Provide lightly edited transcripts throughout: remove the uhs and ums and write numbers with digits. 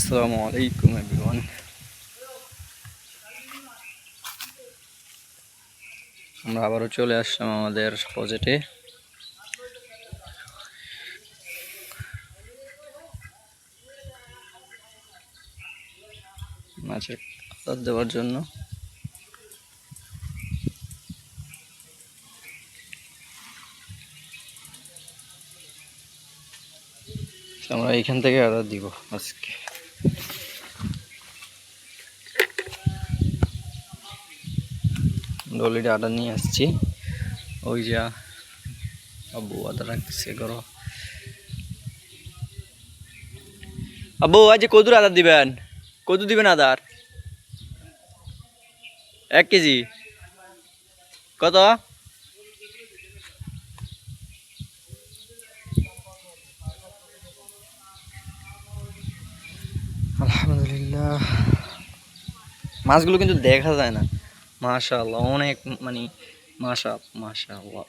আসসালামু আলাইকুম এভরিওয়ান। আমরা আবারও চলে আসলাম আমাদের প্রজেক্টে। মাছের আদার দেওয়ার জন্য আমরা এখান থেকে আদার দিব আজকে। অলরেডি আদা নিয়ে আসছি। ওই যে আব্বু আদা রাখছে করো। আব্বু আজ কদুর আদার দিবেন? কদু দিবেন আদার? 1 কেজি কত? আলহামদুলিল্লাহ। মাছগুলো কিন্তু দেখা যায় না। মাশাআল্লাহ, অনেক মানে মাশাআল্লাহ।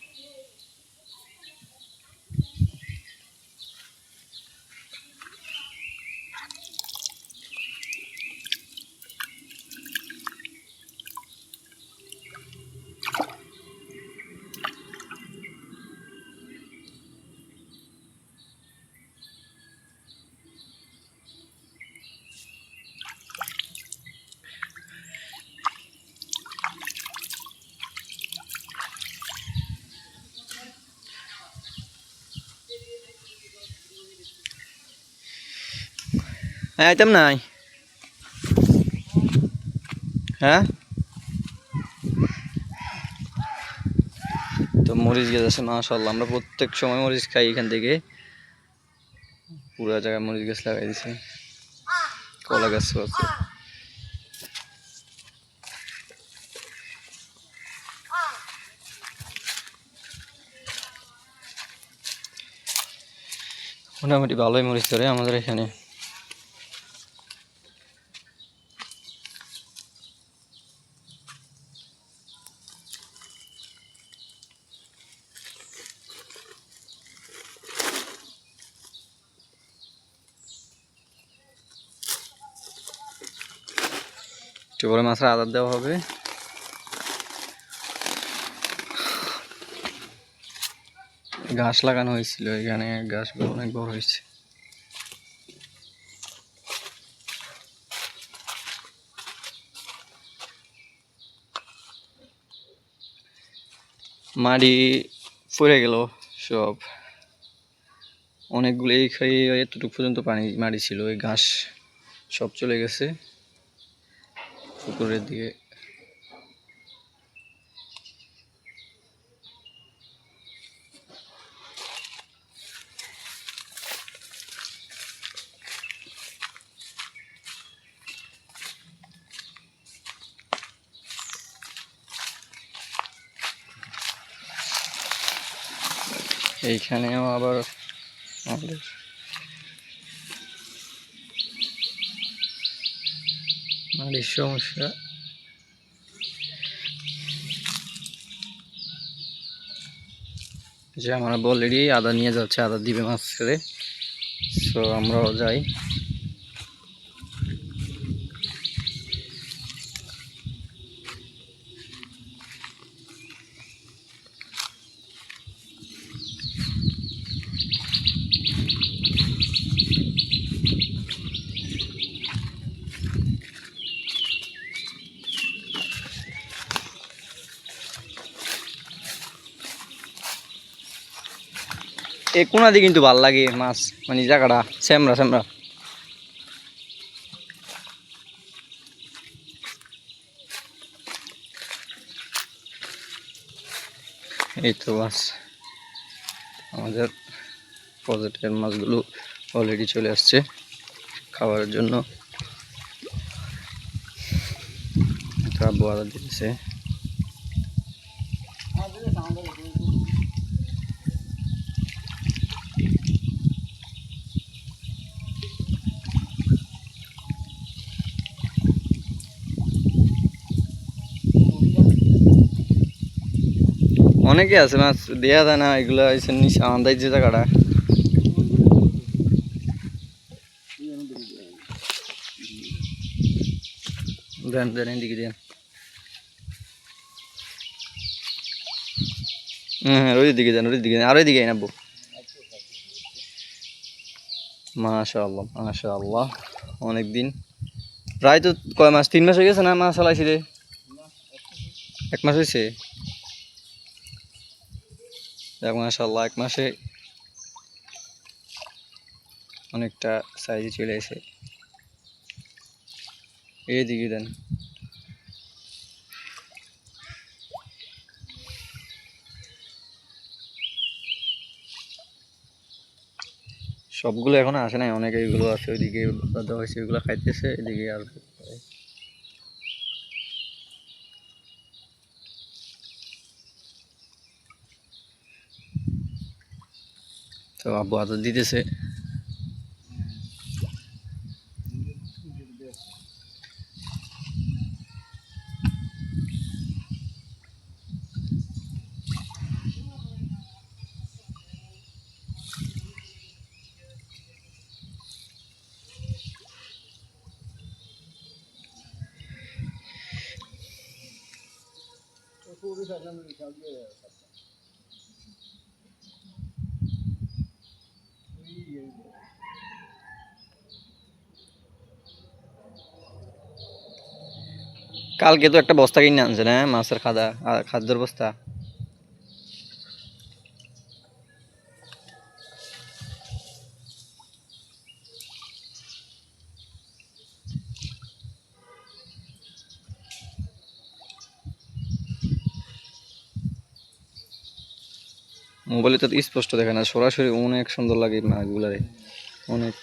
হ্যাঁ, আইতাম নাই। হ্যাঁ, তো মরিচ গাছ আছে মাশাআল্লাহ। আমরা প্রত্যেক সময় মরিচ খাই এখান থেকে। পুরো জায়গায় মরিচ গাছ লাগাই দিছি, কলা গাছ আছে। মোটামুটি ভালোই মরিচ ধরে আমাদের এখানে। একটু পরে মাছের আদার দেওয়া হবে। ঘাস লাগানো হয়েছিল এখানে, ঘাসগুলো অনেক বড় হয়েছে। মাটি পড়ে গেল সব, অনেকগুলো এই এতটুকু পর্যন্ত মাটি ছিল। এই ঘাস সব চলে গেছে পুকুরের দিকে। এইখানেও আবার আমাদের মাটির সমস্যা। যে আমরা অলরেডি আদা নিয়ে যাচ্ছে, আদা দিবে মাছ ছেড়ে। সো আমরাও যাই। এই কোনা দিয়ে কিন্তু ভাল লাগে মাছ, মানে জায়গাটা শ্যামরা। এই তো মাছ, আমাদের প্রজেক্টের মাছগুলো অলরেডি চলে আসছে খাবারের জন্য। বোয়াদা দিতেছে। অনেকে আছে মাছ দেয়া যায় না, এগুলো নিচে আমাদের যে জায়গাটা। দেন দেন এদিকে দেন। হ্যাঁ ওই দিকে দেন, ওই দিকে আর ওই দিকে আনবো। মাশাআল্লাহ মাশাআল্লাহ, অনেকদিন প্রায় তো কয় মাস, 3 মাস হয়ে গেছে না মাছ চালাইছি রে? 1 মাস হয়েছে। দেখ মাশাআল্লাহ 1 মাসে অনেকটা সাইজে চলে এসে। এইদিকে দেন। সবগুলো এখনো আসে নাই, অনেকে এগুলো আছে ওইদিকে দেওয়া হয়েছে, ওইগুলো খাইতেছে, এদিকে আসবে। তো আব্বু আদর দিতেছে। কালকে তো একটা বস্তা কিনে আনছে না মাছের খাদ্যের বস্তা। মোবাইলে তো স্পষ্ট দেখে না, সরাসরি অনেক সুন্দর লাগে মাছগুলারে, অনেক।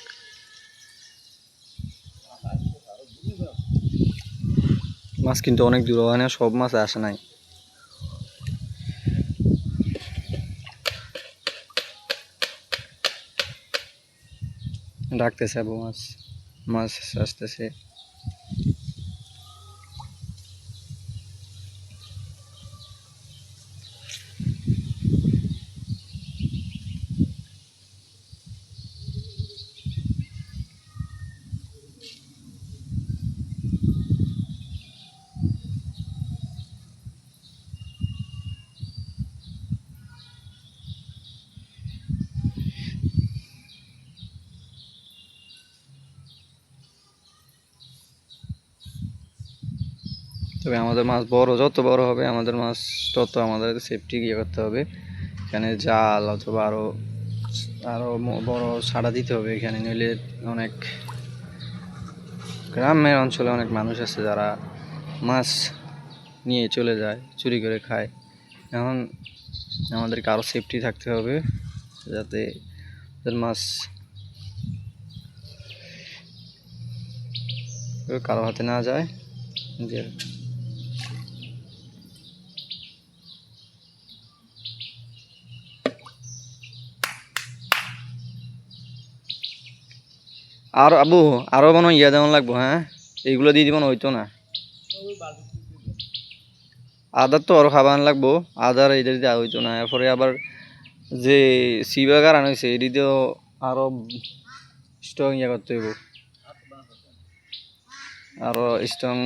মাছ কিন্তু অনেক দূর হয় না, সব মাছ আসে নাই। ডাকতেছে আবু, মাছ মাছ আসতেছে। তবে আমাদের মাছ বড়, যত বড় হবে আমাদের মাছ তত আমাদের সেফটি ইয়ে করতে হবে। এখানে জাল অথবা আরো আরো বড় ছাড়া দিতে হবে এখানে, নইলে অনেক গ্রামের অঞ্চলে অনেক মানুষ আছে যারা মাছ নিয়ে চলে যায়, চুরি করে খায়। এখন আমাদেরকে আরো সেফটি থাকতে হবে যাতে মাছ কারো হাতে না যায়। যে আর আবু আরো মনে হয় ইয়া দেওয়ান লাগবো, হ্যাঁ এইগুলো দিয়ে দিবেন হইতো না। আদার তো আরো খাবার লাগবো, আদার এইটা দেওয়া হইতো না। এরপরে আবার যে সিবাগার আনাইছে এটি দিয়েও আরো স্ট্রং ইয়া করতে হইব, আরো স্ট্রং